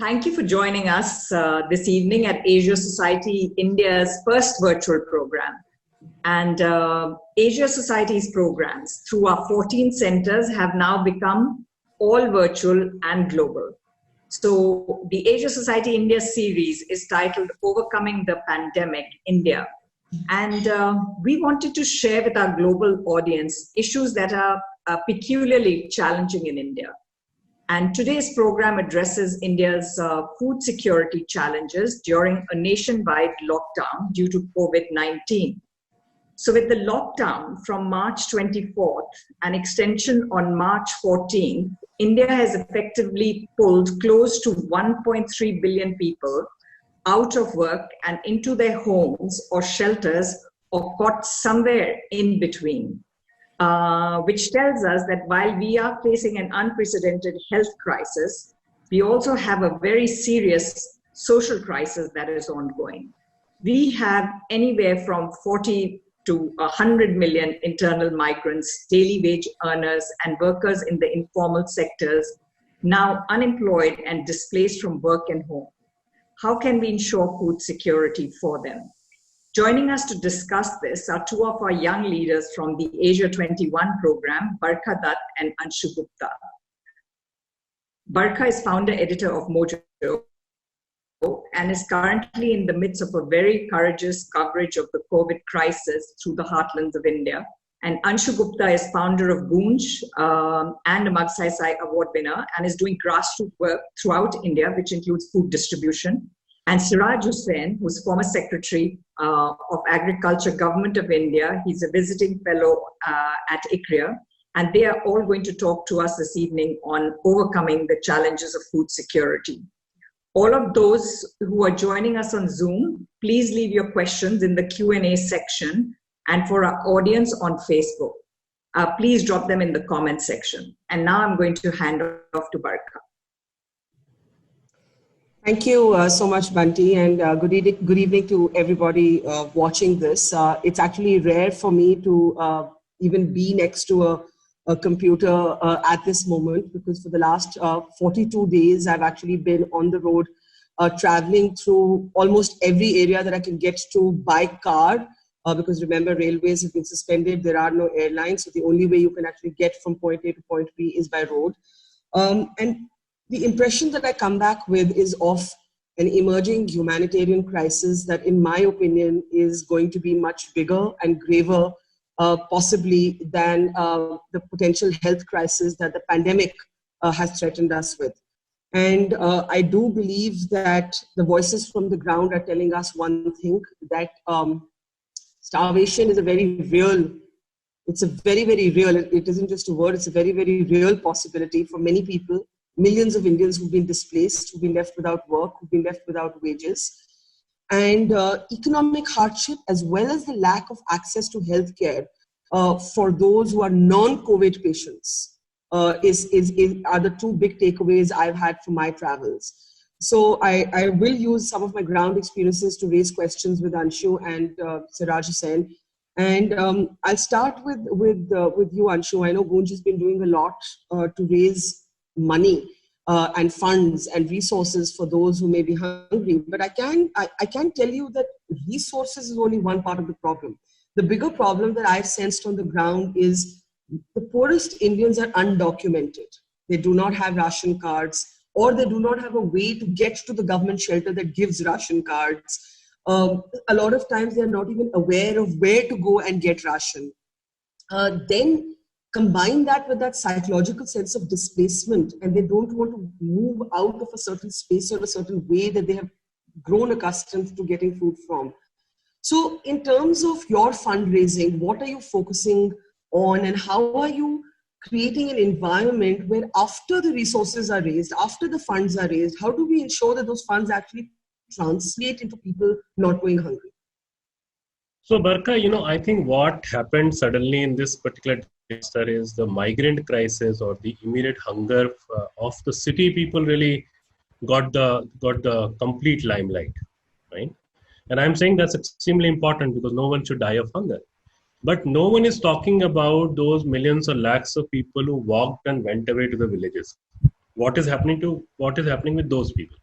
Thank you for joining us this evening at Asia Society India's first virtual program. And Asia Society's programs through our 14 centers have now become all virtual and global. So the Asia Society India series is titled Overcoming the Pandemic, India. And we wanted to share with our global audience issues that are peculiarly challenging in India. And today's program addresses India's food security challenges during a nationwide lockdown due to COVID-19. So with the lockdown from March 24th, an extension on March 14th, India has effectively pulled close to 1.3 billion people out of work and into their homes or shelters or caught somewhere in between. Which tells us that while we are facing an unprecedented health crisis, we also have a very serious social crisis that is ongoing. We have anywhere from 40 to 100 million internal migrants, daily wage earners, and workers in the informal sectors now unemployed and displaced from work and home. How can we ensure food security for them? Joining us to discuss this are two of our young leaders from the Asia 21 program, Barkha Dutt and Anshu Gupta. Barkha is founder editor of Mojo and is currently in the midst of a very courageous coverage of the COVID crisis through the heartlands of India. And Anshu Gupta is founder of Goonj and a Magsaysay Sai Award winner and is doing grassroots work throughout India, which includes food distribution. And Siraj Hussain, who's former Secretary of Agriculture, Government of India. He's a visiting fellow at ICRIER. And they are all going to talk to us this evening on overcoming the challenges of food security. All of those who are joining us on Zoom, please leave your questions in the Q&A section. And for our audience on Facebook, please drop them in the comment section. And now I'm going to hand off to Barkha. Thank you so much, Bunty, and good evening to everybody watching this. It's actually rare for me to even be next to a computer at this moment, because for the last 42 days, I've actually been on the road traveling through almost every area that I can get to by car, because remember, railways have been suspended, there are no airlines, so the only way you can actually get from point A to point B is by road. And the impression that I come back with is of an emerging humanitarian crisis that, in my opinion, is going to be much bigger and graver, possibly, than the potential health crisis that the pandemic has threatened us with. And I do believe that the voices from the ground are telling us one thing, that starvation is a very real, it's a very, very real, it isn't just a word, it's a very, very real possibility for many people. Millions of Indians who've been displaced, who've been left without work, who've been left without wages. And economic hardship, as well as the lack of access to healthcare for those who are non-COVID patients, are the two big takeaways I've had from my travels. So I will use some of my ground experiences to raise questions with Anshu and Siraj Hussain. And I'll start with you, Anshu. I know Goonj has been doing a lot to raise money and funds and resources for those who may be hungry. But I can tell you that resources is only one part of the problem. The bigger problem that I've sensed on the ground is the poorest Indians are undocumented. They do not have ration cards, or they do not have a way to get to the government shelter that gives ration cards. A lot of times they're not even aware of where to go and get ration. Then combine that with that psychological sense of displacement, and they don't want to move out of a certain space or a certain way that they have grown accustomed to getting food from. So in terms of your fundraising, what are you focusing on, and how are you creating an environment where, after the resources are raised, after the funds are raised, how do we ensure that those funds actually translate into people not going hungry? So Barkha, I think what happened suddenly in this particular disaster is the migrant crisis, or the immediate hunger of the city people really got the complete limelight, right? And I'm saying that's extremely important, because no one should die of hunger. But no one is talking about those millions or lakhs of people who walked and went away to the villages. What is happening with those people?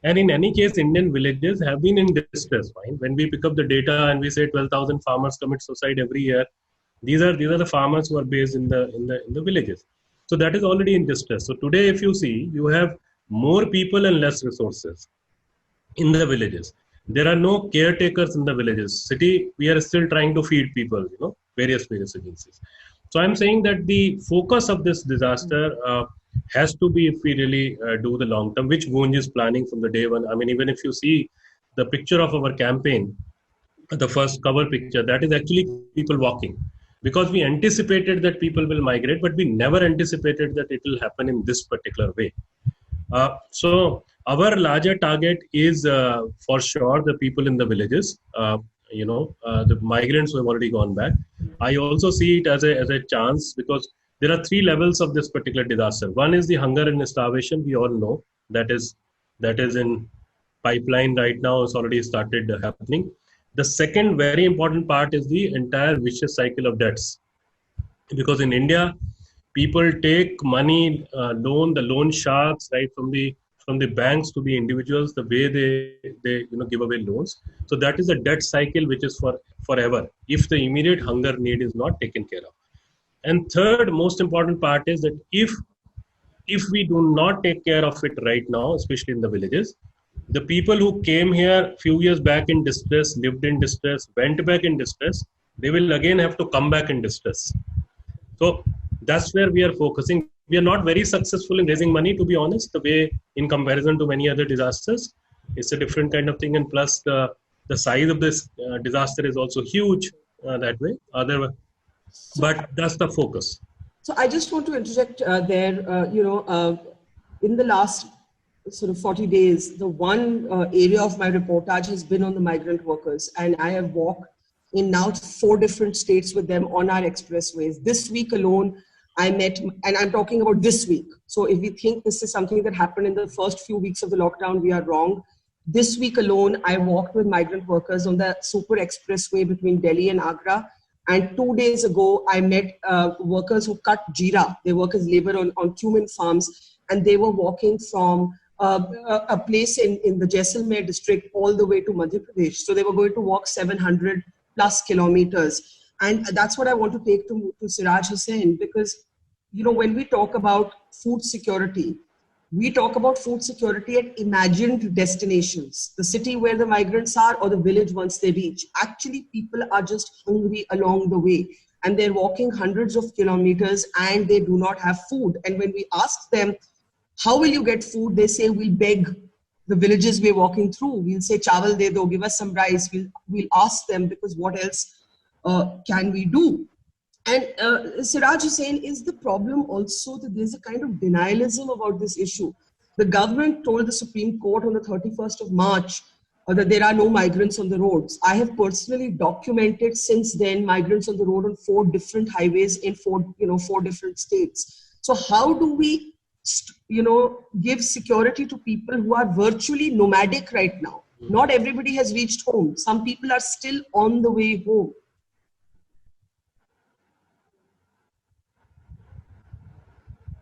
And in any case, Indian villages have been in distress. Fine. When we pick up the data and we say 12,000 farmers commit suicide every year, these are the farmers who are based in the villages. So that is already in distress. So today, if you see, you have more people and less resources in the villages. There are no caretakers in the villages. City, we are still trying to feed people, various agencies. So I'm saying that the focus of this disaster has to be, if we really do the long term, which Gunj is planning from the day one. I mean, even if you see the picture of our campaign, the first cover picture, that is actually people walking. Because we anticipated that people will migrate, but we never anticipated that it will happen in this particular way. So our larger target is for sure the people in the villages, the migrants who have already gone back. I also see it as a chance, because there are three levels of this particular disaster. One is the hunger and starvation. We all know that is in pipeline right now. It's already started happening. The second very important part is the entire vicious cycle of debts, because in India, people take money, the loan sharks, right, from the banks to the individuals, the way they give away loans. So that is a debt cycle which is for forever if the immediate hunger need is not taken care of. And third most important part is that if we do not take care of it right now, especially in the villages, the people who came here few years back in distress, lived in distress, went back in distress, they will again have to come back in distress. So that's where we are focusing. We are not very successful in raising money, to be honest, the way in comparison to many other disasters. It's a different kind of thing. And plus the size of this disaster is also huge that way. But that's the focus. So I just want to interject in the last sort of 40 days, the one area of my reportage has been on the migrant workers. And I have walked in now 4 different states with them on our expressways. This week alone, I met, and I'm talking about this week. So if we think this is something that happened in the first few weeks of the lockdown, we are wrong. This week alone, I walked with migrant workers on the super expressway between Delhi and Agra. And 2 days ago, I met workers who cut jeera. They work as labor on cumin farms. And they were walking from a place in the Jaisalmer district all the way to Madhya Pradesh. So they were going to walk 700 plus kilometers. And that's what I want to take to Siraj Hussain, because, when we talk about food security, we talk about food security at imagined destinations, the city where the migrants are or the village once they reach. Actually, people are just hungry along the way and they're walking hundreds of kilometers and they do not have food. And when we ask them, how will you get food? They say, we'll beg the villages we're walking through. We'll say, chawal de do, give us some rice. We'll ask them, because what else can we do? And Siraj Hussain, is the problem also that there's a kind of denialism about this issue? The government told the Supreme Court on the 31st of March that there are no migrants on the roads. I have personally documented since then migrants on the road on 4 different highways in 4 different states. So how do we give security to people who are virtually nomadic right now? Not everybody has reached home. Some people are still on the way home.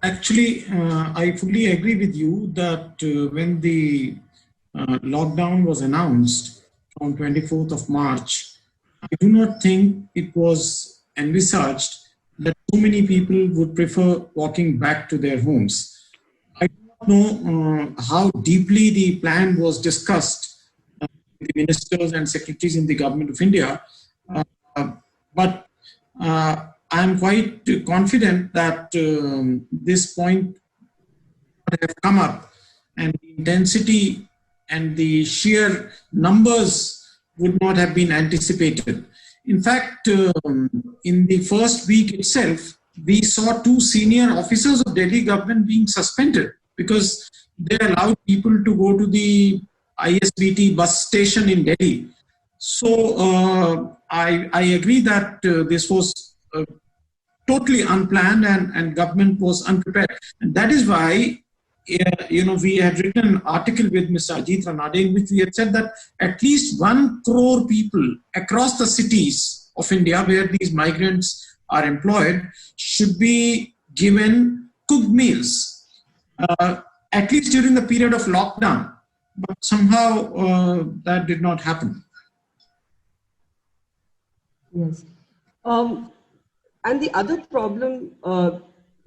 Actually, I fully agree with you that when the lockdown was announced on 24th of March, I do not think it was envisaged that so many people would prefer walking back to their homes. I do not know how deeply the plan was discussed with the ministers and secretaries in the government of India, but I am quite confident that this point would have come up, and the intensity and the sheer numbers would not have been anticipated. In fact, in the first week itself, we saw 2 senior officers of Delhi government being suspended because they allowed people to go to the ISBT bus station in Delhi. So I agree that this was totally unplanned and government was unprepared. And that is why, we had written an article with Mr. Ajit Ranade in which we had said that at least 1 crore people across the cities of India where these migrants are employed should be given cooked meals, at least during the period of lockdown. but somehow that did not happen. Yes. And the other problem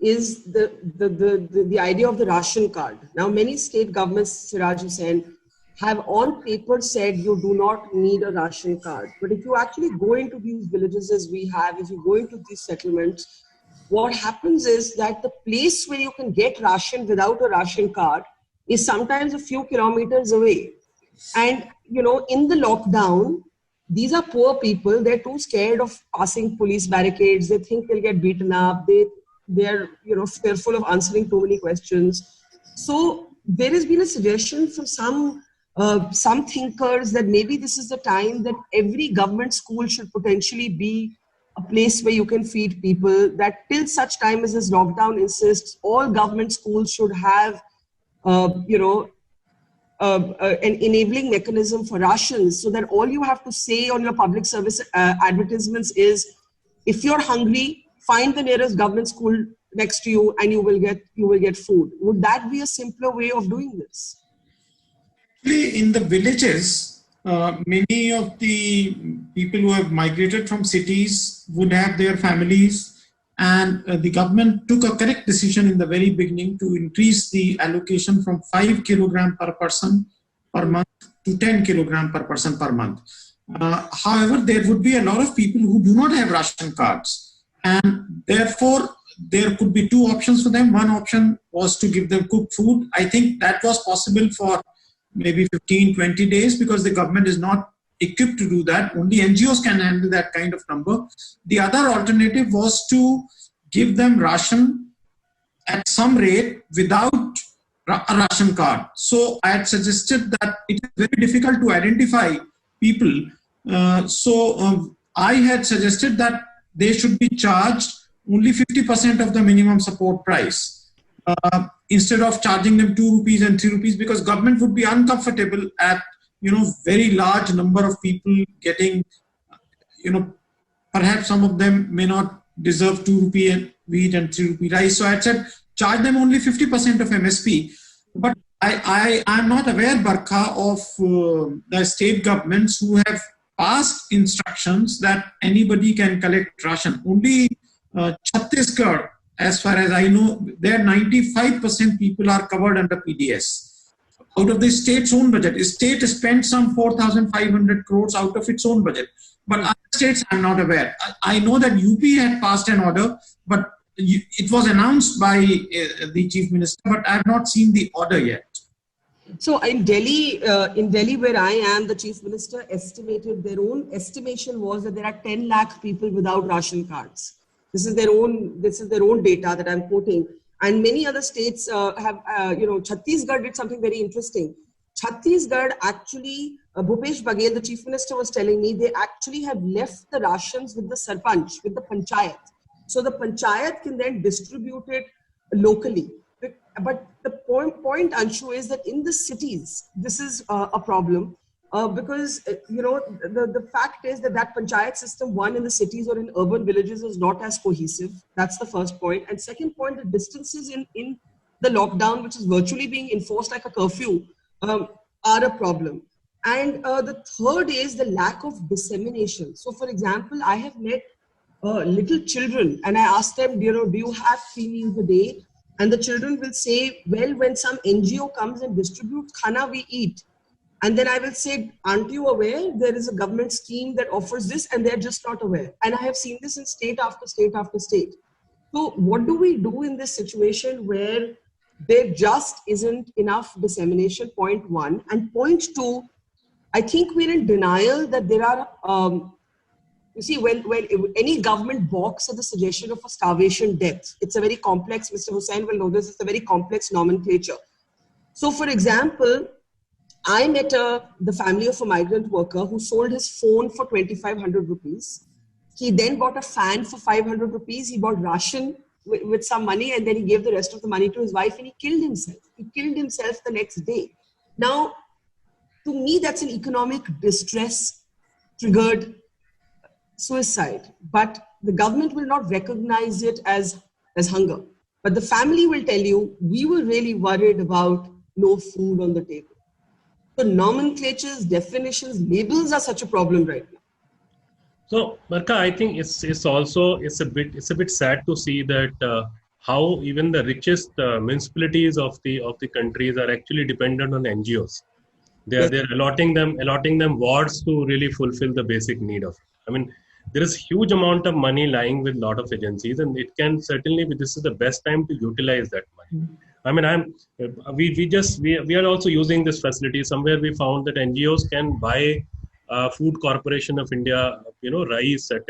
is the idea of the ration card. Now, many state governments, Siraj Hussain, have on paper said you do not need a ration card. But if you actually go into these villages as we have, if you go into these settlements, what happens is that the place where you can get ration without a ration card is sometimes a few kilometers away. And, you know, in the lockdown, these are poor people. They're too scared of passing police barricades. They think they'll get beaten up. They're, you know, fearful of answering too many questions. So there has been a suggestion from some thinkers that maybe this is the time that every government school should potentially be a place where you can feed people, that till such time as this lockdown insists, all government schools should have, an enabling mechanism for rations, so that all you have to say on your public service advertisements is, if you're hungry, find the nearest government school next to you and you will get food. Would that be a simpler way of doing this? Actually, in the villages, many of the people who have migrated from cities would have their families, and the government took a correct decision in the very beginning to increase the allocation from 5 kilogram per person per month to 10 kilogram per person per month. However, there would be a lot of people who do not have ration cards, and therefore there could be two options for them. One option was to give them cooked food. I think that was possible for maybe 15-20 days, because the government is not equipped to do that. Only NGOs can handle that kind of number. The other alternative was to give them ration at some rate without a ration card. So I had suggested that it is very difficult to identify people. I had suggested that they should be charged only 50% of the minimum support price, instead of charging them 2 rupees and 3 rupees, because government would be uncomfortable at, very large number of people getting, perhaps some of them may not deserve 2 rupee wheat and 3 rupee rice. So I said, charge them only 50% of MSP. But I am not aware, Barkha, of the state governments who have passed instructions that anybody can collect ration. Only Chhattisgarh, as far as I know, there 95% people are covered under PDS. Out of the state's own budget. The state spent some 4,500 crores out of its own budget. But other states, I'm not aware. I know that UP had passed an order, but it was announced by the chief minister, but I have not seen the order yet. So in Delhi where I am, the chief minister estimated, their own estimation was that there are 10 lakh people without ration cards. This is their own data that I'm quoting. And many other states have, Chhattisgarh did something very interesting. Chhattisgarh actually, Bhupesh Baghel, the chief minister, was telling me they actually have left the rations with the sarpanch, with the panchayat. So the panchayat can then distribute it locally. But the point, Anshu, is that in the cities, this is a problem. Because, the fact is that panchayat system, one, in the cities or in urban villages is not as cohesive. That's the first point. And second point, the distances in the lockdown, which is virtually being enforced like a curfew, are a problem. And the third is the lack of dissemination. So, for example, I have met little children and I asked them, do you have 3 meals a day? And the children will say, well, when some NGO comes and distributes khana, we eat. And then I will say, aren't you aware? There is a government scheme that offers this, and they're just not aware. And I have seen this in state after state after state. So what do we do in this situation where there just isn't enough dissemination, point one. And point two, I think we're in denial that there are, you see, when any government balks at the suggestion of a starvation death, it's a very complex, Mr. Hussain will know this, it's a very complex nomenclature. So for example, I met the family of a migrant worker who sold his phone for 2,500 rupees. He then bought a fan for 500 rupees. He bought ration with some money, and then he gave the rest of the money to his wife, and he killed himself. He killed himself the next day. Now, to me, that's an economic distress triggered suicide. But the government will not recognize it as hunger. But the family will tell you, we were really worried about no food on the table. So nomenclatures, definitions, labels are such a problem right now. So, Barka, I think it's also it's a bit sad to see that how even the richest municipalities of the countries are actually dependent on NGOs. They're allotting them wards to really fulfill the basic need of. I mean, there is huge amount of money lying with a lot of agencies, and it can certainly be, this is the best time to utilize that money. I mean, we are also using this facility. Somewhere we found that NGOs can buy Food Corporation of India, rice at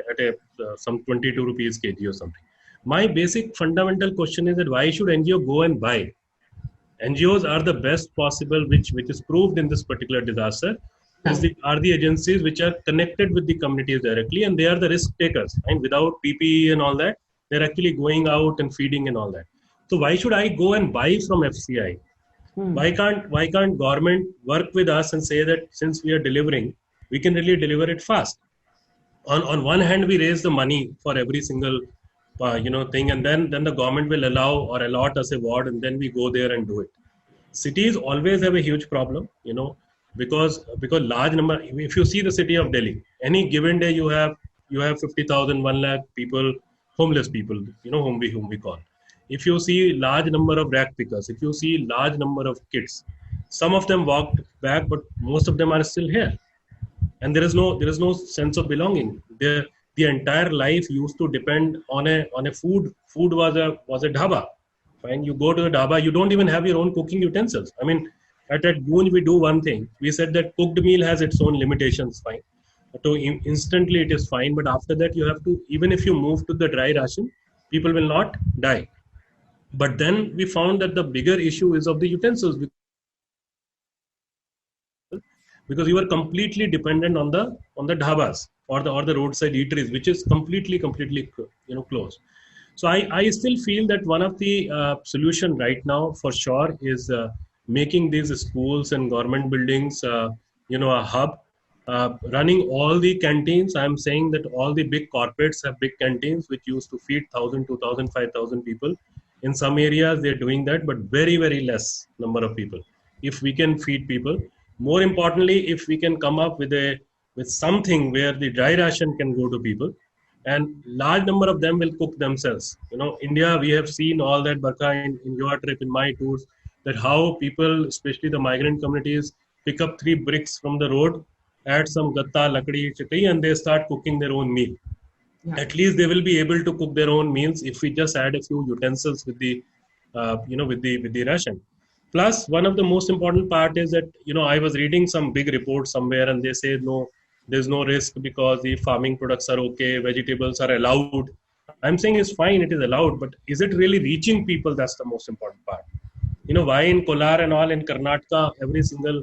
some 22 rupees kg or something. My basic fundamental question is that why should NGO go and buy? NGOs are the best possible, which is proved in this particular disaster, are the agencies which are connected with the communities directly, and they are the risk takers. And without PPE and all that, they're actually going out and feeding and all that. So why should I go and buy from FCI? Why can't government work with us and say that since we are delivering, we can really deliver it fast? On one hand, we raise the money for every single thing, and then the government will allow or allot us a ward, and then we go there and do it. Cities always have a huge problem, because large number. If you see the city of Delhi, any given day you have 50,000, 1 lakh people, homeless people, whom we call. If you see large number of rag pickers, if you see large number of kids, some of them walked back, but most of them are still here, and there is no sense of belonging. The entire life used to depend on a food. Food was a dhaba. Fine, you go to the dhaba, you don't even have your own cooking utensils. I mean, at Goonj we do one thing. We said that cooked meal has its own limitations. Fine, so instantly it is fine, but after that you have to, even if you move to the dry ration, people will not die. But then we found that the bigger issue is of the utensils, because you are completely dependent on the dhabas or the roadside eateries, which is completely closed. So I still feel that one of the solution right now for sure is making these schools and government buildings a hub, running all the canteens. I'm saying that all the big corporates have big canteens which used to feed 1,000, 2,000, 5,000 people. In some areas they're doing that, but very, very less number of people. If we can feed people, more importantly, if we can come up with something where the dry ration can go to people, and large number of them will cook themselves. India, we have seen all that, Barka, in your trip, in my tours, that how people, especially the migrant communities, pick up 3 bricks from the road, add some gatta, lakdi, chakri, and they start cooking their own meal. Yeah. At least they will be able to cook their own meals if we just add a few utensils with the ration. Plus, one of the most important part is that, I was reading some big report somewhere, and they say, no, there's no risk because the farming products are okay, vegetables are allowed. I'm saying it's fine, it is allowed, but is it really reaching people? That's the most important part. Why in Kolar and all in Karnataka, every single,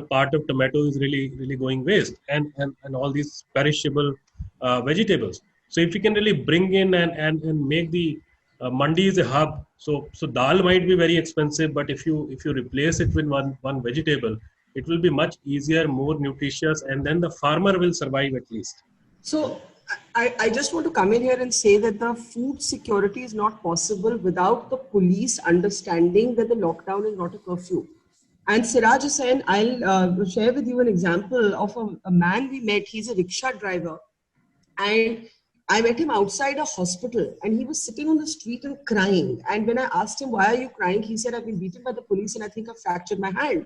part of tomato is really going waste, and all these perishable vegetables. So if we can really bring in and make the mandi is a hub. So dal might be very expensive, but if you replace it with one vegetable, it will be much easier, more nutritious, and then the farmer will survive at least. So I just want to come in here and say that the food security is not possible without the police understanding that the lockdown is not a curfew. And Siraj Hussain, I'll share with you an example of a man we met. He's a rickshaw driver, and I met him outside a hospital, and he was sitting on the street and crying. And when I asked him, why are you crying? He said, I've been beaten by the police and I think I fractured my hand.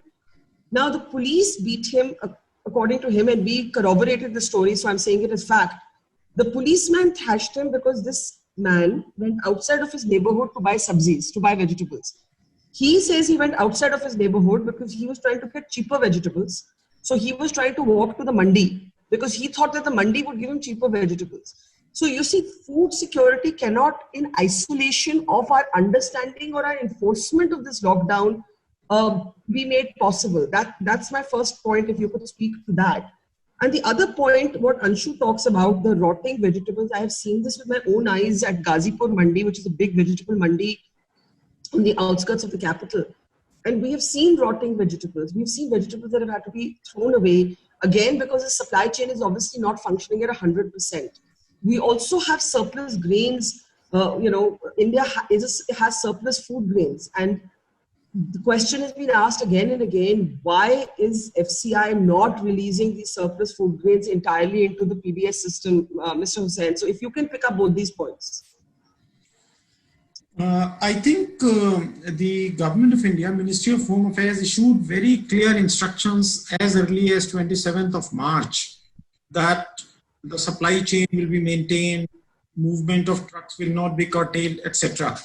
Now, the police beat him, according to him, and we corroborated the story, so I'm saying it as fact. The policeman thrashed him because this man went outside of his neighborhood to buy sabzis, to buy vegetables. He says he went outside of his neighborhood because he was trying to get cheaper vegetables. So he was trying to walk to the mandi because he thought that the mandi would give him cheaper vegetables. So you see, food security cannot, in isolation of our understanding or our enforcement of this lockdown, be made possible. That's my first point, if you could speak to that. And the other point, what Anshu talks about, the rotting vegetables, I have seen this with my own eyes at Ghazipur Mandi, which is a big vegetable mandi on the outskirts of the capital. And we have seen rotting vegetables. We've seen vegetables that have had to be thrown away, again, because the supply chain is obviously not functioning at 100%. We also have surplus grains. India has surplus food grains. And the question has been asked again and again, why is FCI not releasing these surplus food grains entirely into the PBS system, Mr. Hussain? So if you can pick up both these points. I think the Government of India, Ministry of Home Affairs, issued very clear instructions as early as 27th of March that the supply chain will be maintained, movement of trucks will not be curtailed, etc.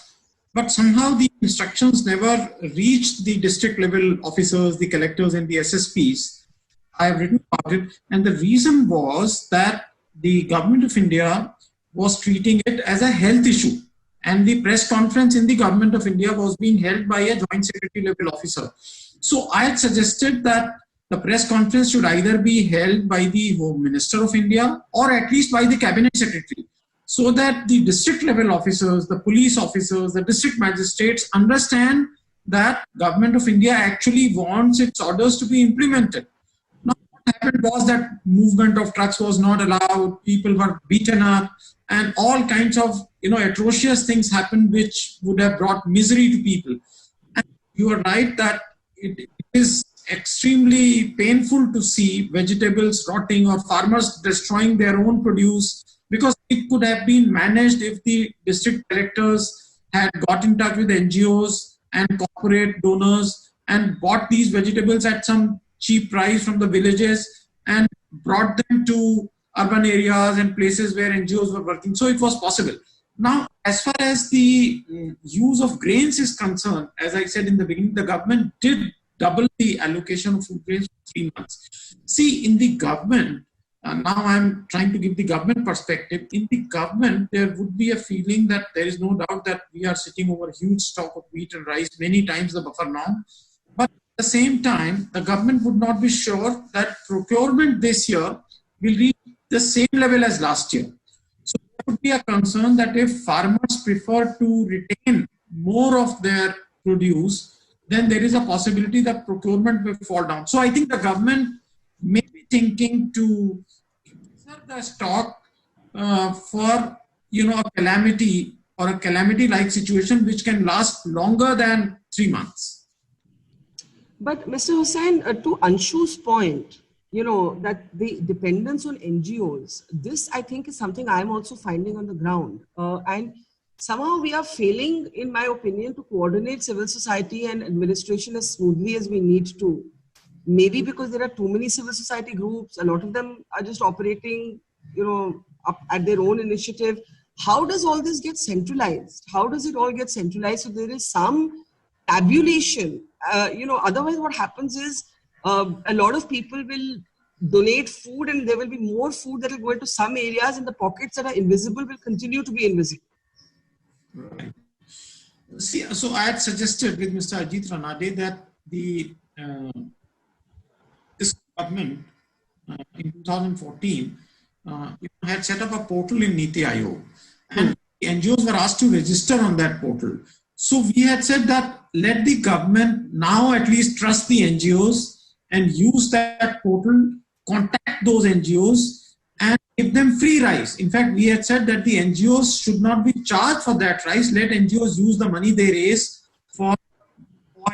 But somehow the instructions never reached the district level officers, the collectors and the SSPs. I have written about it, and the reason was that the Government of India was treating it as a health issue. And the press conference in the Government of India was being held by a joint secretary level officer. So I had suggested that the press conference should either be held by the Home Minister of India or at least by the Cabinet Secretary, so that the district level officers, the police officers, the district magistrates understand that Government of India actually wants its orders to be implemented. Now, what happened was that movement of trucks was not allowed, people were beaten up, and all kinds of atrocious things happened which would have brought misery to people. And you are right that it is extremely painful to see vegetables rotting or farmers destroying their own produce, because it could have been managed if the district collectors had got in touch with NGOs and corporate donors and bought these vegetables at some cheap price from the villages and brought them to urban areas and places where NGOs were working. So it was possible. Now, as far as the use of grains is concerned, as I said in the beginning, the government did double the allocation of food grains for 3 months. See, in the government, now I'm trying to give the government perspective. In the government, there would be a feeling that there is no doubt that we are sitting over a huge stock of wheat and rice, many times the buffer norm. But at the same time, the government would not be sure that procurement this year will reach the same level as last year. So there would be a concern that if farmers prefer to retain more of their produce, then there is a possibility that procurement will fall down. So I think the government may be thinking to preserve the stock for a calamity or a calamity-like situation which can last longer than 3 months. But Mr. Hussain, to Anshu's point, that the dependence on NGOs, this I think is something I'm also finding on the ground. And somehow we are failing, in my opinion, to coordinate civil society and administration as smoothly as we need to. Maybe because there are too many civil society groups, a lot of them are just operating, up at their own initiative. How does all this get centralized? How does it all get centralized? So there is some tabulation. Otherwise what happens is, a lot of people will donate food and there will be more food that will go into some areas, and the pockets that are invisible will continue to be invisible. Right. See, so I had suggested with Mr. Ajit Ranade that this government in 2014 had set up a portal in Niti Aayog, and the NGOs were asked to register on that portal. So we had said that let the government now at least trust the NGOs and use that portal, contact those NGOs and give them free rice. In fact, we had said that the NGOs should not be charged for that rice. Let NGOs use the money they raise for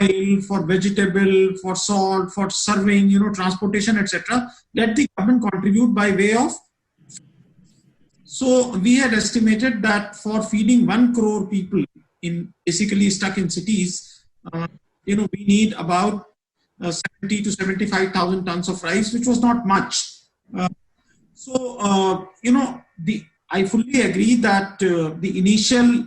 oil, for vegetable, for salt, for serving, transportation, etc. Let the government contribute by way of. So we had estimated that for feeding 1 crore people basically stuck in cities, we need about 70 to 75,000 tons of rice, which was not much. I fully agree that the initial,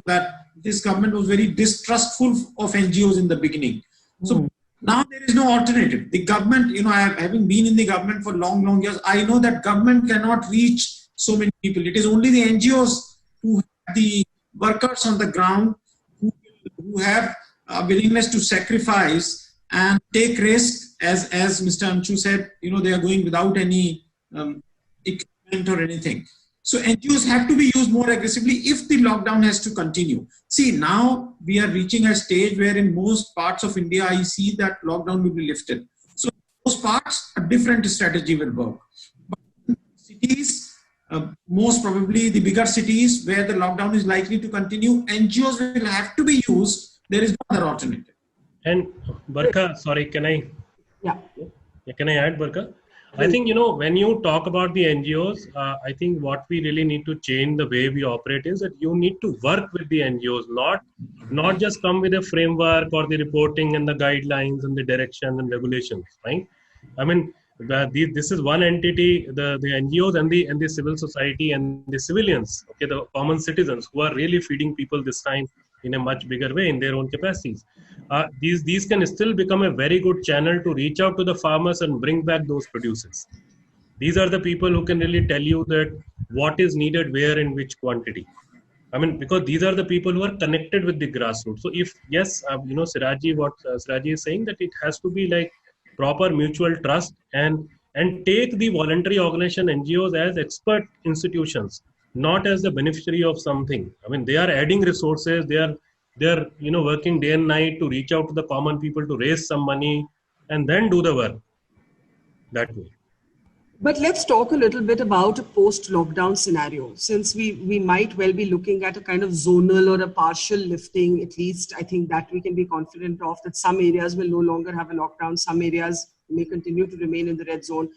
that this government was very distrustful of NGOs in the beginning. So now there is no alternative. The government, having been in the government for long years, I know that government cannot reach so many people. It is only the NGOs who have the workers on the ground who have a willingness to sacrifice and take risk, as Mr. Anshu said, they are going without any equipment or anything. So NGOs have to be used more aggressively if the lockdown has to continue. See, now we are reaching a stage where in most parts of India, I see that lockdown will be lifted. So in those parts, a different strategy will work. But in cities, most probably the bigger cities where the lockdown is likely to continue, NGOs will have to be used there is no other alternative. And Barkha, sorry, can I add, Barkha? I think, when you talk about the NGOs, I think what we really need to change the way we operate is that you need to work with the NGOs, not just come with a framework or the reporting and the guidelines and the direction and regulations, right? I mean, this is one entity, the NGOs and the civil society and the civilians, okay, the common citizens who are really feeding people this time in a much bigger way in their own capacities. These can still become a very good channel to reach out to the farmers and bring back those producers. These are the people who can really tell you that what is needed where in which quantity. I mean, because these are the people who are connected with the grassroots. So if, yes, Siraji, what Siraji is saying, that it has to be like proper mutual trust and take the voluntary organization NGOs as expert institutions, not as the beneficiary of something. I mean, they are adding resources. They're working day and night to reach out to the common people to raise some money and then do the work that way. But let's talk a little bit about a post-lockdown scenario, since we might well be looking at a kind of zonal or a partial lifting. At least I think that we can be confident of, that some areas will no longer have a lockdown, some areas may continue to remain in the red zone.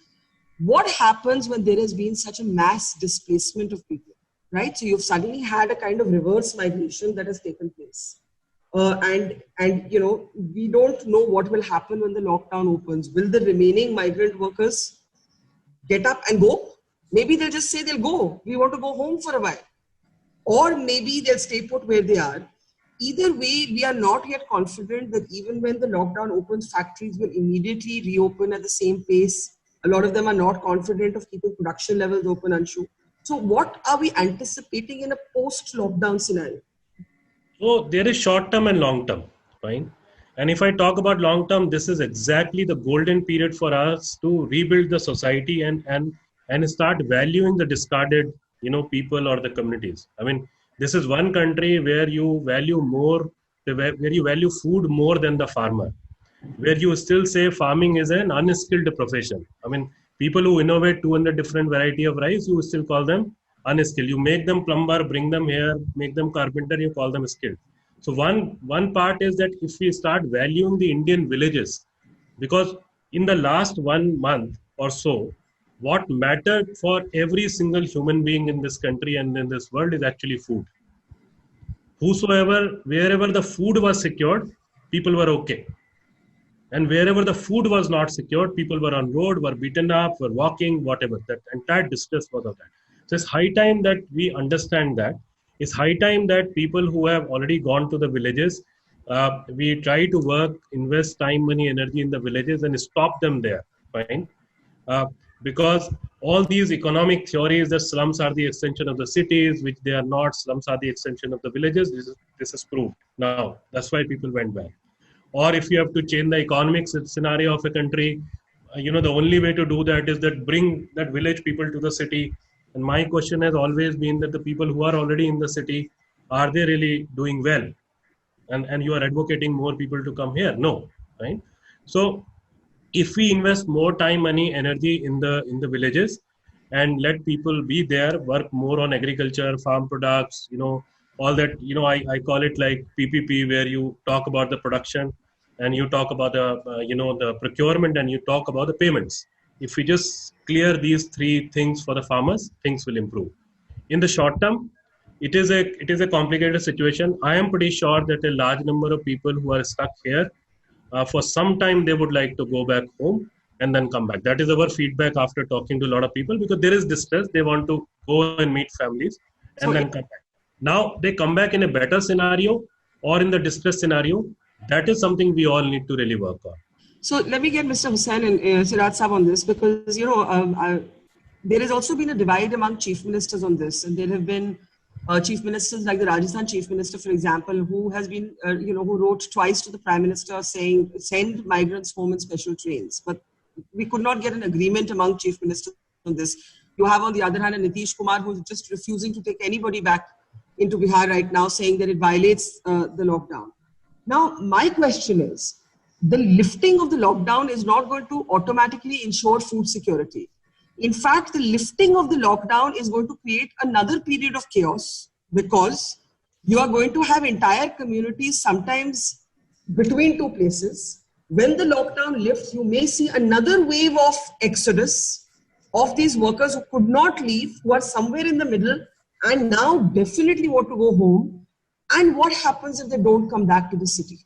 What happens when there has been such a mass displacement of people, right? So you've suddenly had a kind of reverse migration that has taken place. And we don't know what will happen when the lockdown opens. Will the remaining migrant workers get up and go? Maybe they'll just say they'll go. We want to go home for a while. Or maybe they'll stay put where they are. Either way, we are not yet confident that even when the lockdown opens, factories will immediately reopen at the same pace. A lot of them are not confident of keeping production levels open, Anshu. So what are we anticipating in a post-lockdown scenario? So there is short-term and long-term, right? And if I talk about long-term, this is exactly the golden period for us to rebuild the society and start valuing the discarded, people or the communities. I mean, this is one country where you value food more than the farmer, where you still say farming is an unskilled profession. I mean, people who innovate 200 different variety of rice, you still call them unskilled. You make them plumber, bring them here, make them carpenter, you call them skilled. So one part is that if we start valuing the Indian villages, because in the last 1 month or so, what mattered for every single human being in this country and in this world is actually food. Wherever the food was secured, people were okay. And wherever the food was not secured, people were on road, were beaten up, were walking, whatever. That entire distress was of that. So it's high time that we understand that. It's high time that people who have already gone to the villages, we try to work, invest time, money, energy in the villages and stop them there, fine? Because all these economic theories that slums are the extension of the cities, which they are not, slums are the extension of the villages, this is proved now. That's why people went back. Or if you have to change the economic scenario of a country, the only way to do that is that bring that village people to the city. And my question has always been that the people who are already in the city, are they really doing well? And you are advocating more people to come here? No, right? So if we invest more time, money, energy in the villages and let people be there, work more on agriculture, farm products, all that, I call it like PPP, where you talk about the production and you talk about the procurement and you talk about the payments. If we just clear these three things for the farmers, things will improve. In the short term, it is a complicated situation. I am pretty sure that a large number of people who are stuck here, for some time they would like to go back home and then come back. That is our feedback after talking to a lot of people, because there is distress. They want to go and meet families and then come back. Now they come back in a better scenario or in the distress scenario. That is something we all need to really work on. So let me get Mr. Hussain and Siraj Saab on this, because, there has also been a divide among chief ministers on this. And there have been chief ministers like the Rajasthan chief minister, for example, who has been, who wrote twice to the prime minister saying, send migrants home in special trains. But we could not get an agreement among chief ministers on this. You have, on the other hand, a Nitish Kumar who's just refusing to take anybody back into Bihar right now, saying that it violates the lockdown. Now, my question is, the lifting of the lockdown is not going to automatically ensure food security. In fact, the lifting of the lockdown is going to create another period of chaos, because You are going to have entire communities sometimes between two places. When the lockdown lifts, you may see another wave of exodus of these workers who could not leave, who are somewhere in the middle and now definitely want to go home. And what happens if they don't come back to the city?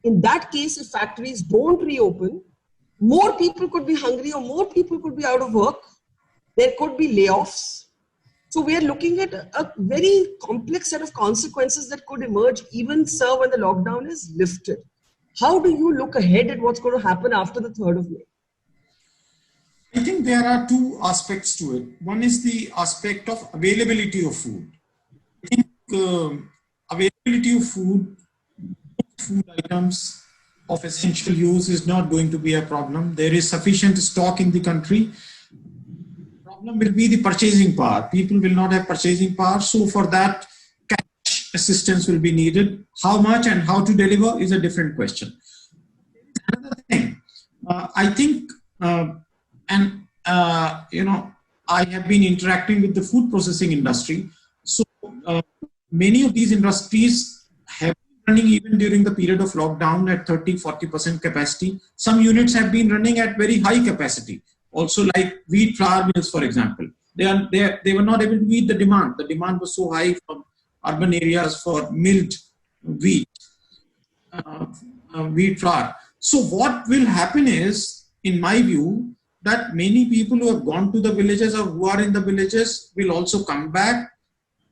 In that case, if factories don't reopen, more people could be hungry or more people could be out of work. There could be layoffs. So we are looking at a very complex set of consequences that could emerge even, sir, when the lockdown is lifted. How do you look ahead at what's going to happen after the 3rd of May? I think there are two aspects to it. One is the aspect of availability of food. I think availability of food items of essential use is not going to be a problem. There is sufficient stock in the country. The problem will be the purchasing power. People will not have purchasing power. So for that, cash assistance will be needed. How much and how to deliver is a different question. Another thing, I think, I have been interacting with the food processing industry. So many of these industries have been running even during the period of lockdown at 30-40% capacity. Some units have been running at very high capacity. Also, like wheat flour mills, for example, they were not able to meet the demand. The demand was so high from urban areas for milled wheat flour. So what will happen is, in my view, that many people who have gone to the villages or who are in the villages will also come back,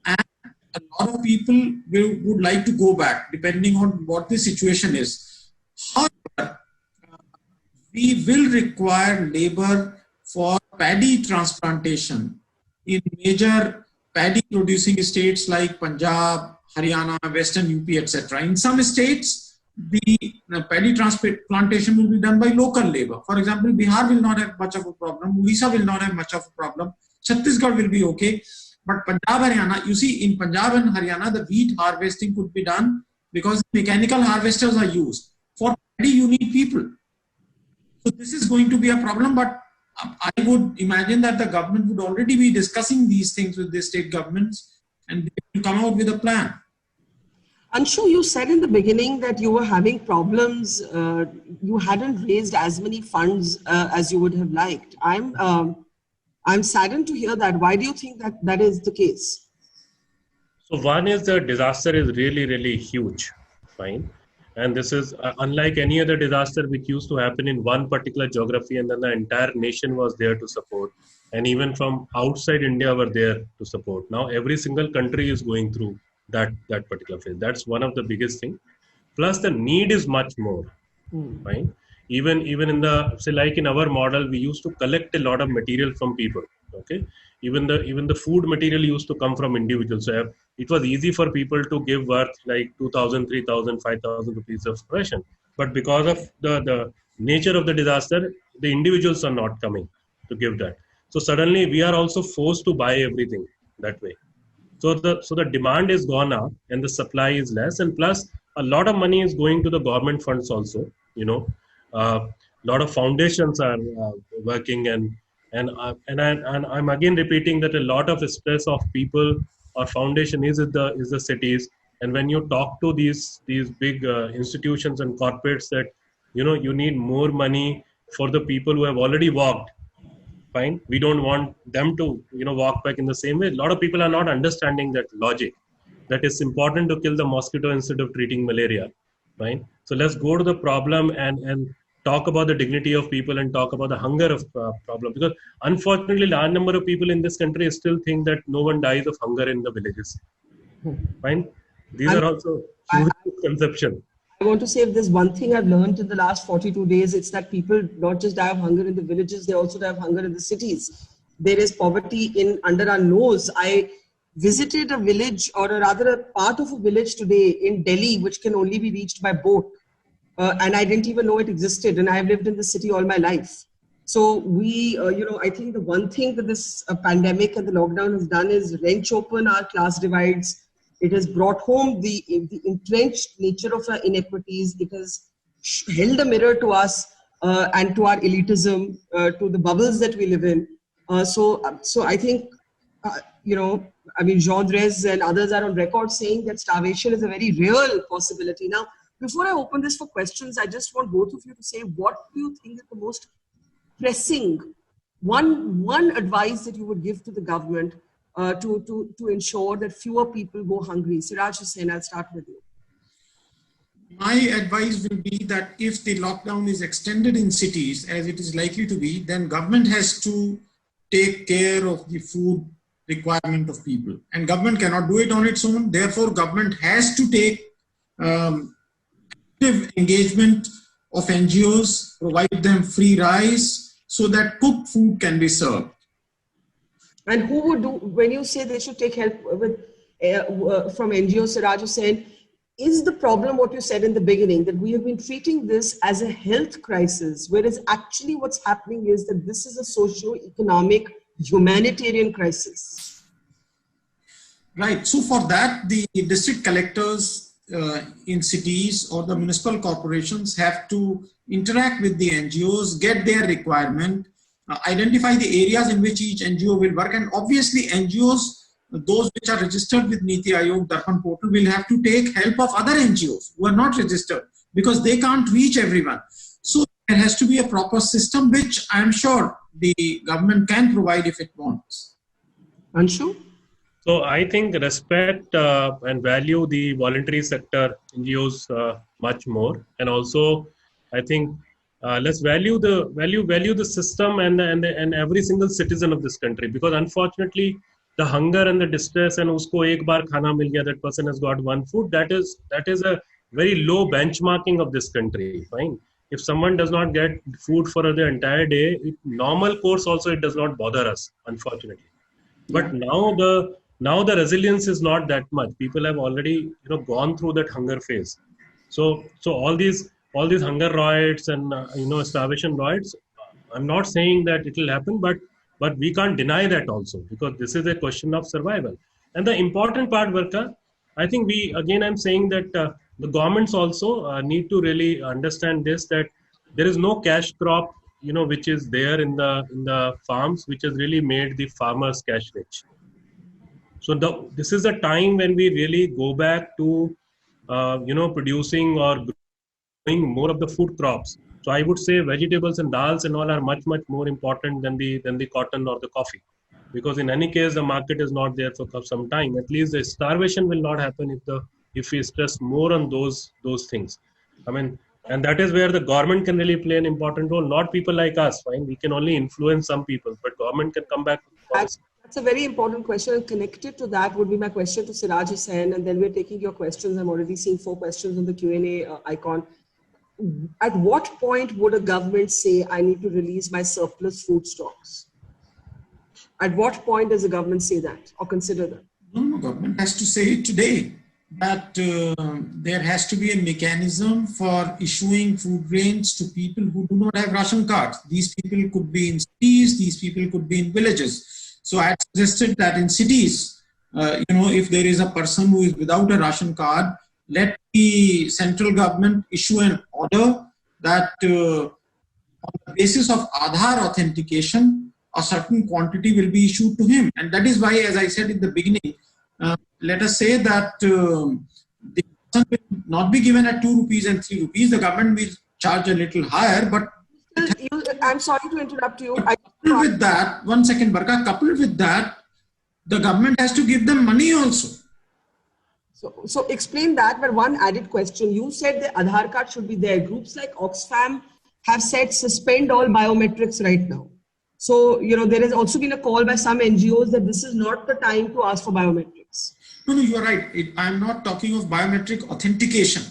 and a lot of people would like to go back depending on what the situation is. However, we will require labor for paddy transplantation in major paddy producing states like Punjab, Haryana, Western UP, etc. In some states, the paddy transplantation will be done by local labor. For example, Bihar will not have much of a problem. Odisha will not have much of a problem. Chhattisgarh will be okay. But Punjab, Haryana, you see, in Punjab and Haryana, the wheat harvesting could be done because mechanical harvesters are used. For paddy, you need people. So this is going to be a problem, but I would imagine that the government would already be discussing these things with the state governments and they will come out with a plan. Anshu, you said in the beginning that you were having problems. You hadn't raised as many funds as you would have liked. I'm saddened to hear that. Why do you think that that is the case? So one is the disaster is really, really huge, fine. And this is unlike any other disaster which used to happen in one particular geography and then the entire nation was there to support. And even from outside India were there to support. Now every single country is going through that particular phase. That's one of the biggest thing. Plus the need is much more, fine. Even in the, say like in our model, we used to collect a lot of material from people, okay. Even the food material used to come from individuals. So it was easy for people to give worth like 2,000, 3,000, 5,000 rupees of ration. But because of the nature of the disaster, the individuals are not coming to give that. So suddenly we are also forced to buy everything that way. So the demand is gone up and the supply is less, and plus a lot of money is going to the government funds also. A lot of foundations are working, and I'm again repeating that a lot of stress of people or foundation is the cities. And when you talk to these big institutions and corporates that you need more money for the people who have already walked. Fine. We don't want them to, walk back in the same way. A lot of people are not understanding that logic, that it's important to kill the mosquito instead of treating malaria. Fine. So let's go to the problem and talk about the dignity of people and talk about the hunger of problem. Because unfortunately, large number of people in this country still think that no one dies of hunger in the villages. Fine. These are also huge misconceptions. I want to say, if there's one thing I've learned in the last 42 days, it's that people not just die of hunger in the villages, they also die of hunger in the cities. There is poverty under our nose. I visited a village, or rather a part of a village today in Delhi, which can only be reached by boat. And I didn't even know it existed. And I've lived in the city all my life. So I think the one thing that this pandemic and the lockdown has done is wrench open our class divides. It has brought home the entrenched nature of our inequities. It has held a mirror to us and to our elitism, to the bubbles that we live in. So I think I mean, Jean Drèze and others are on record saying that starvation is a very real possibility. Now, before I open this for questions, I just want both of you to say, what do you think is the most pressing, one advice that you would give to the government to ensure that fewer people go hungry? Siraj Hussain, I'll start with you. My advice will be that if the lockdown is extended in cities, as it is likely to be, then government has to take care of the food requirement of people. And government cannot do it on its own. Therefore, government has to take active engagement of NGOs, provide them free rice so that cooked food can be served. And who would do, when you say they should take help with from NGOs, Siraj Hussain, is the problem what you said in the beginning, that we have been treating this as a health crisis, whereas actually what's happening is that this is a socio-economic humanitarian crisis? Right. So for that, the district collectors in cities or the municipal corporations have to interact with the NGOs, get their requirement, identify the areas in which each NGO will work. And obviously NGOs, those which are registered with Niti Aayog Darpan portal, will have to take help of other NGOs who are not registered because they can't reach everyone. So there has to be a proper system, which I am sure the government can provide if it wants. Anshu? So I think respect and value the voluntary sector NGOs much more, and also I think let's value the system and every single citizen of this country, because unfortunately the hunger and the distress and usko ek baar khana mil gaya, that person has got one food, that is a very low benchmarking of this country. Fine. If someone does not get food for the entire day, normal course also it does not bother us, unfortunately. But now the resilience is not that much. People have already gone through that hunger phase. So all these hunger riots and starvation riots, I'm not saying that it will happen, but we can't deny that also, because this is a question of survival. And the important part, Varka, I think I'm saying that the governments also need to really understand this, that there is no cash crop, which is there in the farms, which has really made the farmers cash rich. So this is a time when we really go back to, producing or growing more of the food crops. So I would say vegetables and dals and all are much, much more important than the cotton or the coffee, because in any case the market is not there for some time. At least the starvation will not happen if we stress more on those things. I mean, and that is where the government can really play an important role. Not people like us. Fine, we can only influence some people, but government can come back with policy. That's a very important question, and connected to that would be my question to Siraj Hussain, and then we're taking your questions. I'm already seeing 4 questions on the Q&A icon. At what point would a government say, I need to release my surplus food stocks? At what point does the government say that or consider that? No, government has to say it today, that there has to be a mechanism for issuing food grains to people who do not have ration cards. These people could be in cities, these people could be in villages. So I suggested that in cities, if there is a person who is without a ration card, let the central government issue an order that on the basis of Aadhaar authentication, a certain quantity will be issued to him. And that is why, as I said in the beginning, let us say that the person will not be given at 2 rupees and 3 rupees. The government will charge a little higher, but I'm sorry to interrupt you. Coupled with that, 1 second, Barka, coupled with that, the government has to give them money also. So explain that, but one added question. You said the Aadhaar card should be there. Groups like Oxfam have said suspend all biometrics right now. So, there has also been a call by some NGOs that this is not the time to ask for biometrics. No, you are right. I'm not talking of biometric authentication.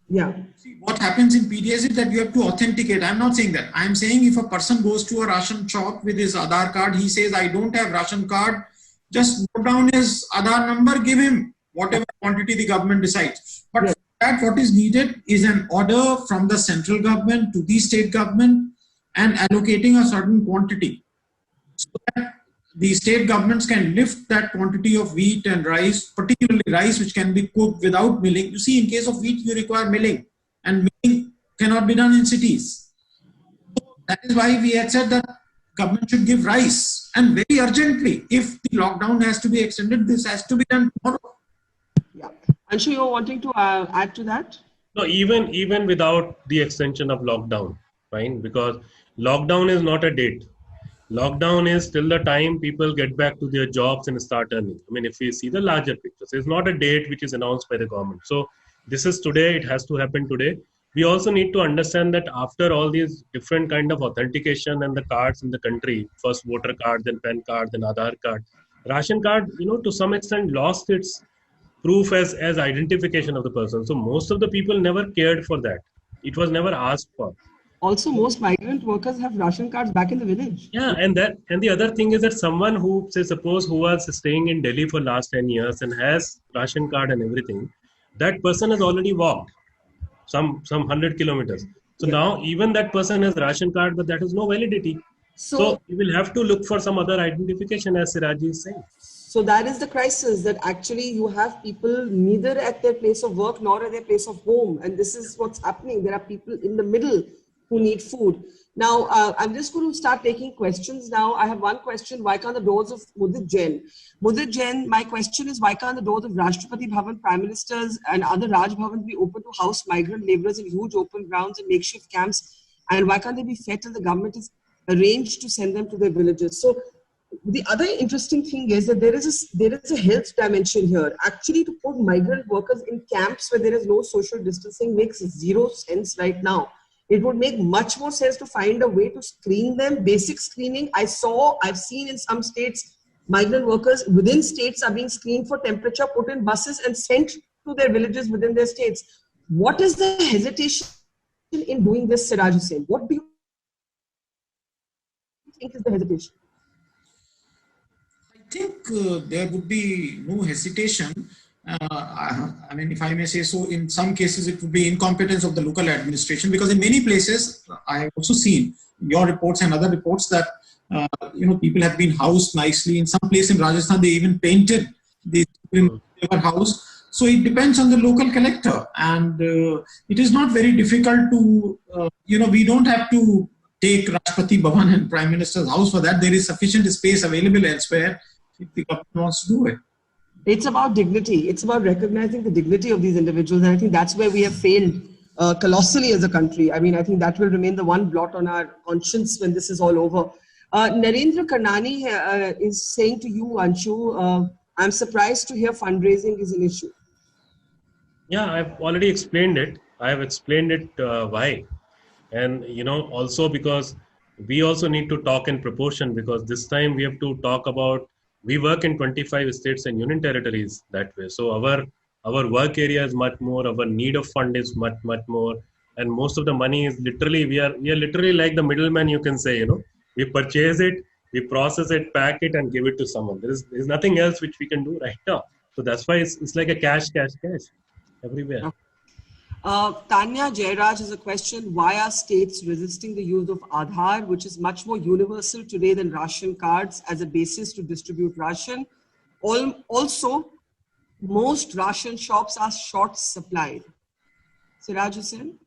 Yeah. See, what happens in PDS is that you have to authenticate. I'm not saying that. I'm saying if a person goes to a ration shop with his Aadhaar card, he says, I don't have ration card, just note down his Aadhaar number, give him whatever quantity the government decides. But for that, what is needed is an order from the central government to the state government and allocating a certain quantity, so that the state governments can lift that quantity of wheat and rice, particularly rice, which can be cooked without milling. You see, in case of wheat, you require milling, and milling cannot be done in cities. So that is why we had said that government should give rice, and very urgently. If the lockdown has to be extended, this has to be done tomorrow. Yeah. Anshu, you're wanting to add to that? No, even without the extension of lockdown, fine, because lockdown is not a date. Lockdown is till the time people get back to their jobs and start earning. I mean, if we see the larger picture, so it's not a date which is announced by the government. So this is today, it has to happen today. We also need to understand that after all these different kind of authentication and the cards in the country, first voter card, then PAN card, then Aadhaar card, ration card, to some extent lost its proof as identification of the person. So most of the people never cared for that. It was never asked for. Also, most migrant workers have ration cards back in the village. Yeah, and the other thing is that someone who, say, suppose who was staying in Delhi for last 10 years and has ration card and everything, that person has already walked some 100 kilometers. So now even that person has ration card, but that has no validity. So you will have to look for some other identification, as Siraji is saying. So that is the crisis, that actually you have people neither at their place of work nor at their place of home. And this is what's happening. There are people in the middle who need food. Now, I'm just going to start taking questions now. I have one question. Why can't the doors of Mudit Jain? Mudit Jain, my question is, why can't the doors of Rashtrapati Bhavan, Prime Ministers and other Raj Bhavans be open to house migrant laborers in huge open grounds and makeshift camps? And why can't they be fed till the government is arranged to send them to their villages? So the other interesting thing is that there is a health dimension here. Actually, to put migrant workers in camps where there is no social distancing makes zero sense right now. It would make much more sense to find a way to screen them, basic screening. I've seen in some states, migrant workers within states are being screened for temperature, put in buses and sent to their villages within their states. What is the hesitation in doing this, Siraj Hussain? What do you think is the hesitation? I think there would be no hesitation. I mean, if I may say so, in some cases it would be incompetence of the local administration, because in many places I have also seen your reports and other reports that people have been housed nicely. In some place in Rajasthan, they even painted the house. So it depends on the local collector, and it is not very difficult to we don't have to take Rashtrapati Bhavan and Prime Minister's house for that. There is sufficient space available elsewhere if the government wants to do it. It's about dignity. It's about recognizing the dignity of these individuals. And I think that's where we have failed colossally as a country. I mean, I think that will remain the one blot on our conscience when this is all over. Narendra Karnani is saying to you, Anshu, I'm surprised to hear fundraising is an issue. Yeah, I've already explained it. I have explained it why. And, also because we also need to talk in proportion, because this time we have to talk about, we work in 25 states and union territories that way. So our work area is much more, our need of fund is much more. And most of the money is literally, we are literally like the middleman, you can say, we purchase it, we process it, pack it and give it to someone. There's nothing else which we can do right now. So that's why it's like a cash everywhere. Tanya Jairaj has a question. Why are states resisting the use of Aadhaar, which is much more universal today than ration cards as a basis to distribute ration? Also, most ration shops are short supplied. Siraj Hussain?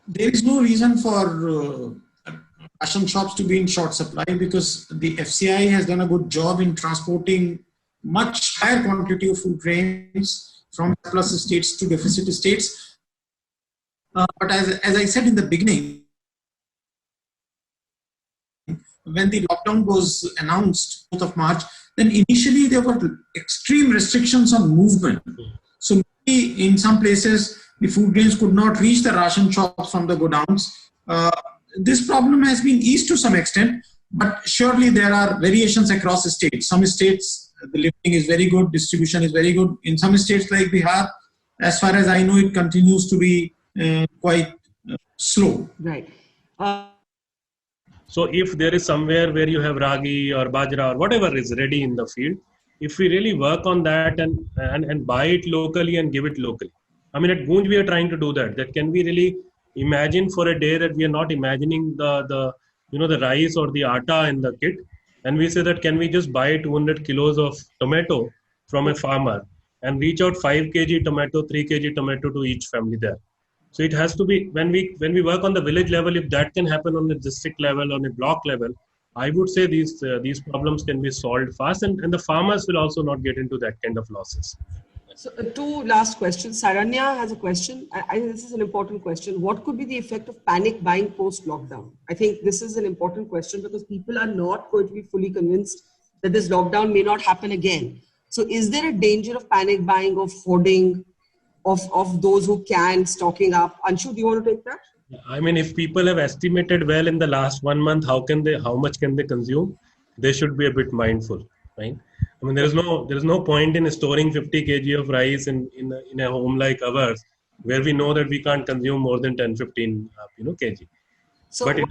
There is no reason for ration shops to be in short supply, because the FCI has done a good job in transporting much higher quantity of food grains from surplus states to deficit states. But as I said in the beginning, when the lockdown was announced, 4th of March, then initially there were extreme restrictions on movement. So maybe in some places, the food grains could not reach the ration shops from the godowns. This problem has been eased to some extent, but surely there are variations across the states. Some states, the lifting is very good, distribution is very good. In some states like Bihar, as far as I know, it continues to be quite slow. Right. So if there is somewhere where you have ragi or bajra or whatever is ready in the field, if we really work on that and buy it locally and give it locally. I mean, at Gunj we are trying to do that. That can we really imagine for a day that we are not imagining the rice or the atta in the kit. And we say that can we just buy 200 kilos of tomato from a farmer and reach out 5 kg tomato, 3 kg tomato to each family there. So it has to be, when we work on the village level, if that can happen on the district level, on a block level, I would say these problems can be solved fast, and the farmers will also not get into that kind of losses. So two last questions. Saranya has a question. I think this is an important question. What could be the effect of panic buying post-lockdown? I think this is an important question because people are not going to be fully convinced that this lockdown may not happen again. So is there a danger of panic buying, of hoarding, of those who can stocking up? Anshu, do you want to take that? I mean, if people have estimated well in the last 1 month, how much can they consume? They should be a bit mindful, right? I mean, there is no point in storing 50 kg of rice in a home like ours, where we know that we can't consume more than 10-15 kg. So, but it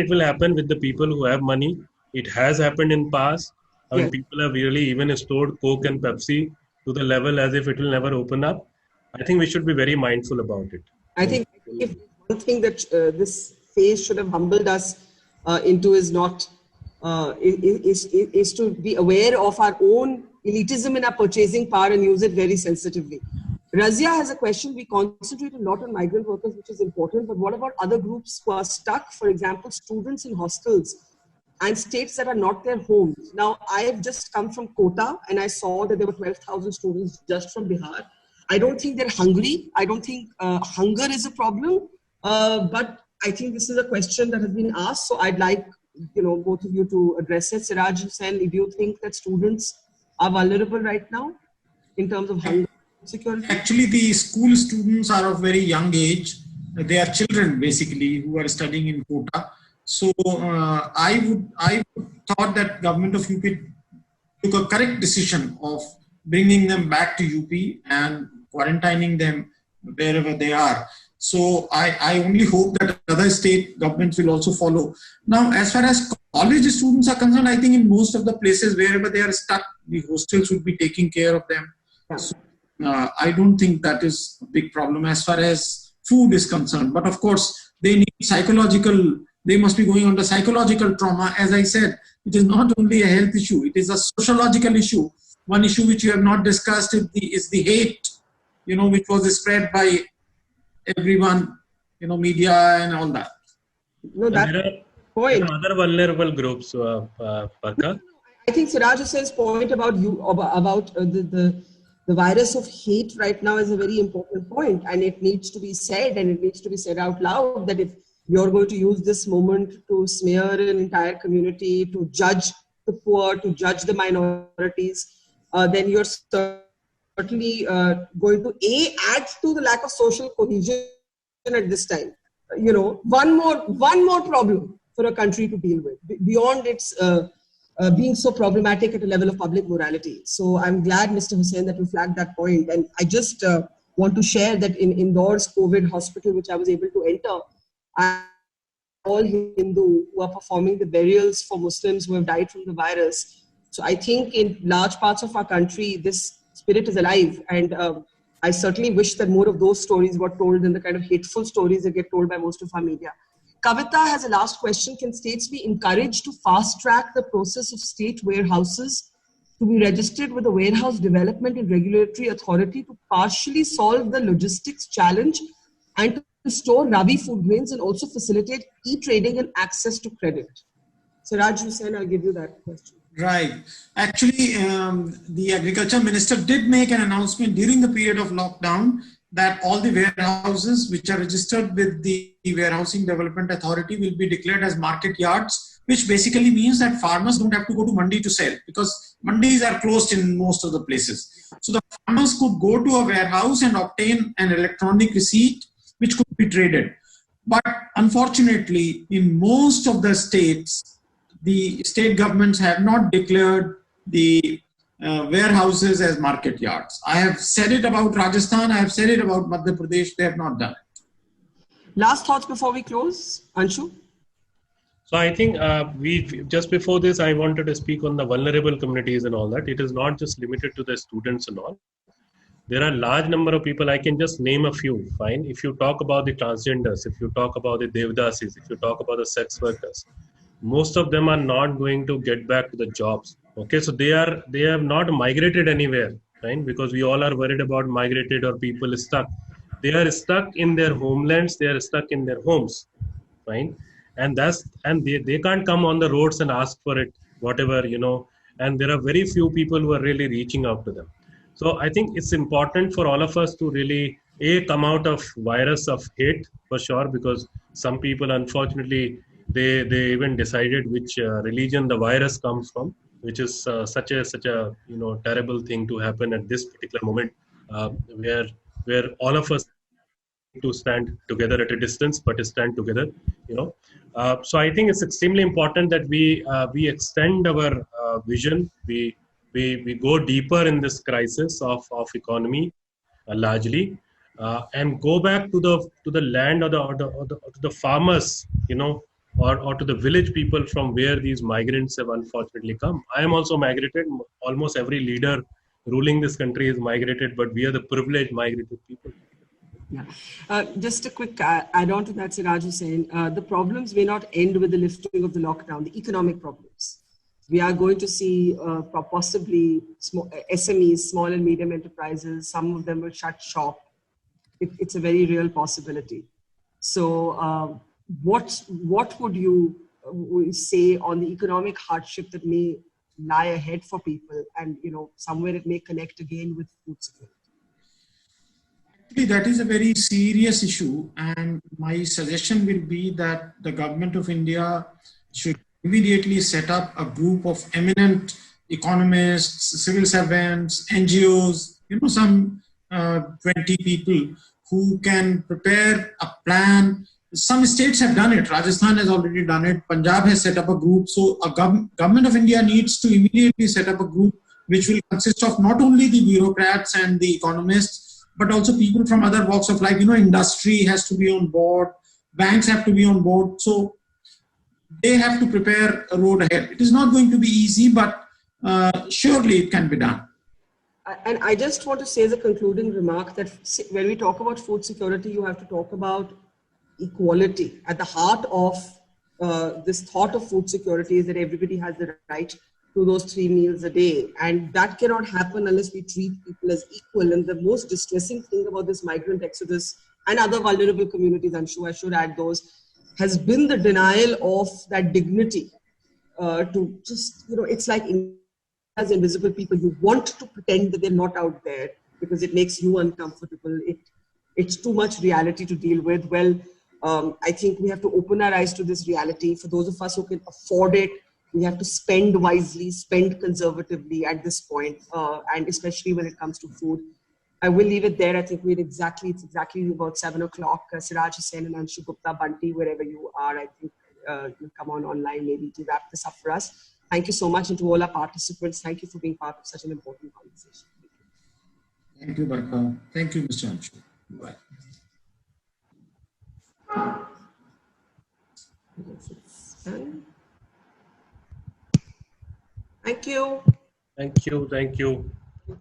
will happen with the people who have money. It has happened in past. I mean, people have really even stored Coke and Pepsi to the level as if it will never open up. I think we should be very mindful about it. I think if one thing that this phase should have humbled us into is to be aware of our own elitism in our purchasing power and use it very sensitively. Razia has a question. We concentrate a lot on migrant workers, which is important, but what about other groups who are stuck? For example, students in hostels and states that are not their homes. Now, I have just come from Kota and I saw that there were 12,000 students just from Bihar. I don't think they're hungry. I don't think hunger is a problem. But I think this is a question that has been asked. So I'd like, both of you to address it. Siraj Hussain, do you think that students are vulnerable right now in terms of hunger security? Actually, the school students are of very young age. They are children basically who are studying in Kota. So I would thought that government of UP took a correct decision of bringing them back to UP and quarantining them wherever they are. So I only hope that other state governments will also follow. Now, as far as college students are concerned, I think in most of the places wherever they are stuck, the hostels would be taking care of them. Yeah. So, I don't think that is a big problem as far as food is concerned. But of course, they must be going under psychological trauma. As I said, it is not only a health issue, it is a sociological issue. One issue which you have not discussed is the hate, which was spread by everyone, media and all that. No, that point. There are other vulnerable groups, Parka. I think Siraj Hussain's point about the virus of hate right now is a very important point, and it needs to be said, and it needs to be said out loud that if you're going to use this moment to smear an entire community, to judge the poor, to judge the minorities, then you're certainly going to add to the lack of social cohesion at this time. One more problem for a country to deal with beyond its being so problematic at a level of public morality. So I'm glad, Mr. Hussain, that you flagged that point. And I just want to share that in Indore's COVID hospital, which I was able to enter, all Hindu who are performing the burials for Muslims who have died from the virus. So I think in large parts of our country, this spirit is alive. And I certainly wish that more of those stories were told than the kind of hateful stories that get told by most of our media. Kavita has a last question. Can states be encouraged to fast track the process of state warehouses to be registered with the Warehouse Development and Regulatory Authority to partially solve the logistics challenge and to store Rabi food grains and also facilitate e-trading and access to credit? Siraj Hussain, I'll give you that question. Right. Actually, the Agriculture Minister did make an announcement during the period of lockdown that all the warehouses which are registered with the Warehousing Development Authority will be declared as market yards, which basically means that farmers don't have to go to Mandi to sell because Mandis are closed in most of the places. So the farmers could go to a warehouse and obtain an electronic receipt which could be traded. But unfortunately, in most of the states, the state governments have not declared the warehouses as market yards. I have said it about Rajasthan, I have said it about Madhya Pradesh, they have not done it. Last thoughts before we close, Anshu? So I think just before this, I wanted to speak on the vulnerable communities and all that. It is not just limited to the students and all. There are a large number of people, I can just name a few, fine. If you talk about the transgenders, if you talk about the Devdasis, if you talk about the sex workers, most of them are not going to get back to the jobs. Okay, so they have not migrated anywhere, right? Because we all are worried about migrated or people stuck. they are stuck in their homelands, they are stuck in their homes, fine, and they can't come on the roads and ask for it, whatever, and there are very few people who are really reaching out to them. So I think it's important for all of us to really come out of virus of hate for sure, because some people, unfortunately, they even decided which religion the virus comes from, which is such a terrible thing to happen at this particular moment, where all of us to stand together at a distance, but stand together. So I think it's extremely important that we extend our vision. We go deeper in this crisis of economy, largely, and go back to the land, or the farmers, or to the village people from where these migrants have unfortunately come. I am also migrated. Almost every leader ruling this country is migrated, but we are the privileged migrated people. Yeah. Just a quick add-on to that, Siraj Hussain. The problems may not end with the lifting of the lockdown, the economic problems. We are going to see possibly SMEs, small and medium enterprises, some of them will shut shop. It's a very real possibility. So what would you say on the economic hardship that may lie ahead for people, and somewhere it may connect again with food security? That is a very serious issue, and my suggestion will be that the government of India should immediately set up a group of eminent economists, civil servants, NGOs, some 20 people who can prepare a plan. Some states have done it. Rajasthan has already done it. Punjab has set up a group. So a government of India needs to immediately set up a group which will consist of not only the bureaucrats and the economists, but also people from other walks of life. Industry has to be on board, banks have to be on board. So they have to prepare a road ahead. It is not going to be easy, but surely it can be done. And I just want to say as a concluding remark that when we talk about food security, you have to talk about equality. At the heart of this thought of food security is that everybody has the right to those 3 meals a day. And that cannot happen unless we treat people as equal. And the most distressing thing about this migrant exodus and other vulnerable communities, I'm sure I should add those, has been the denial of that dignity to just, it's like as invisible people, you want to pretend that they're not out there because it makes you uncomfortable. It's too much reality to deal with. Well, I think we have to open our eyes to this reality. For those of us who can afford it, we have to spend wisely, spend conservatively at this point, and especially when it comes to food. I will leave it there. I think it's exactly about 7 o'clock. Siraj Hussain and Anshu Gupta, Bunty, wherever you are, I think you'll come online maybe to wrap this up for us. Thank you so much, and to all our participants, thank you for being part of such an important conversation. Thank you, Barka. Thank you, Mr. Anshu. Bye. Thank you. Thank you.